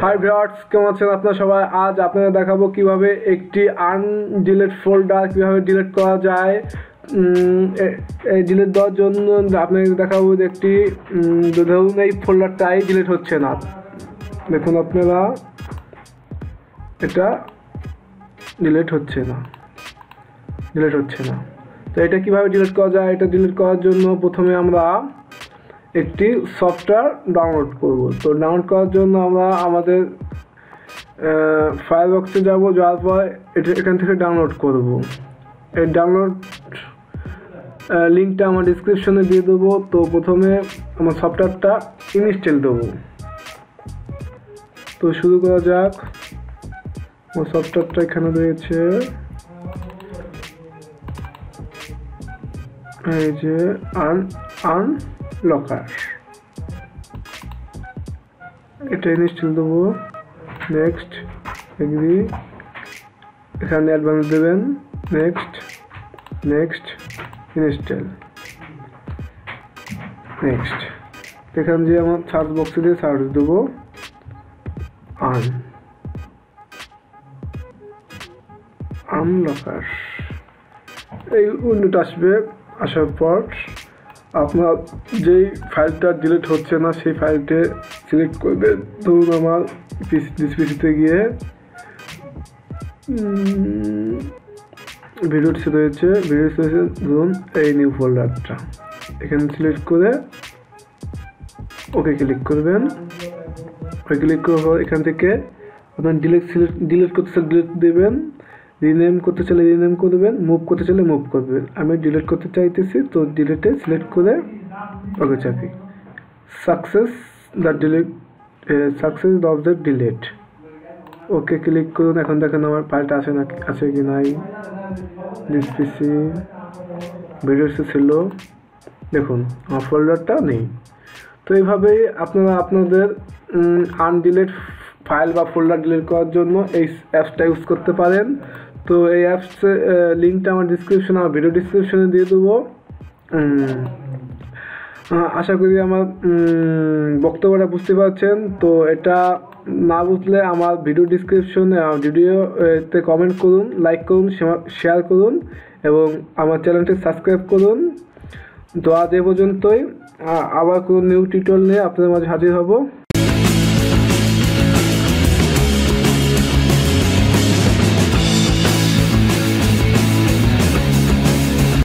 Hi viewers, কেমন আছেন আপনারা সবাই? আজ আপনাদের দেখাবো কিভাবে একটি আনডিলেট ফোল্ডার কিভাবে ডিলিট করা যায়। এই ডিলিট দেওয়ার জন্য আপনাদের দেখাবো যে একটি ধরুন এই ফোল্ডারটাই ডিলিট হচ্ছে না। দেখুন আপনারা, এটা ডিলিট হচ্ছে না। তো এটা কিভাবে ডিলিট করা যায়? এটা ডিলিট করার জন্য প্রথমে আমরা একটি সফটওয়্যার ডাউনলোড করব। তো ডাউনলোড করার জন্য আমরা আমাদের ফাইল বক্সে যাওয়ার পর এখান থেকে ডাউনলোড করব। এই ডাউনলোড লিঙ্কটা আমার ডিসক্রিপশনে দিয়ে দেবো। তো প্রথমে আমার সফটওয়্যারটা ইনস্টল দেবো। তো শুরু করা যাক। আমার সফটওয়্যারটা এখানে রয়েছে, এই যে আনলকার। এটা ইনস্টল দেবো। নেক্সট এগ্রি, এখানে অ্যাডভান্স দেবেন। Next install. নেক্সট এখান দিয়ে আমার সার্চ বক্সে দিয়ে সার্চ দেবো আনলকার। এই উইন্ডোটা আসবে। আসার পর আপনার যেই ফাইলটা ডিলিট হচ্ছে না সেই ফাইলটা সিলেক্ট করবে। ধরুন আমার পিসিতে গিয়ে ভিডিওস রয়েছে, ধরুন এই নিউ ফোল্ডারটা এখানে সিলেক্ট করে ওকে ক্লিক করবেন। ওকে ক্লিক করার পর এখান থেকে আপনার ডিলিট করতে চাইলে ডিলিট দেবেন, রিনেম করতে চাইলে রিনেম করবেন, মুভ করতে চাইলে মুভ করবেন। আমি ডিলিট করতে চাইতেছি, তো ডিলিটে সিলেক্ট করে ওকে চাপি। Success of the delete. Okay click করুন। এখন দেখেন আমার ফাইলটা আছে কি নাই। দিস পিসি ভিডিওস ছিল, দেখুন আমার ফোল্ডারটা নেই। তো এইভাবেই আপনারা আপনাদের আনডিলিট ফাইল বা ফোল্ডার ডিলিট করার জন্য এই অ্যাপসটা ইউজ করতে পারেন। তো এই অ্যাপসের লিঙ্কটা আমার ভিডিও ডিসক্রিপশনে দিয়ে দেবো। আশা করি আমার বক্তব্যটা বুঝতে পারছেন। তো এটা না বুঝলে আমার ভিডিও ডিসক্রিপশনে ভিডিওতে কমেন্ট করুন, লাইক করুন, শেয়ার করুন এবং আমার চ্যানেলটি সাবস্ক্রাইব করুন। তো আজ এ পর্যন্তই। আবার কোনো নিউ টিউটোরিয়াল নিয়ে আপনাদের মাঝে হাজির হব।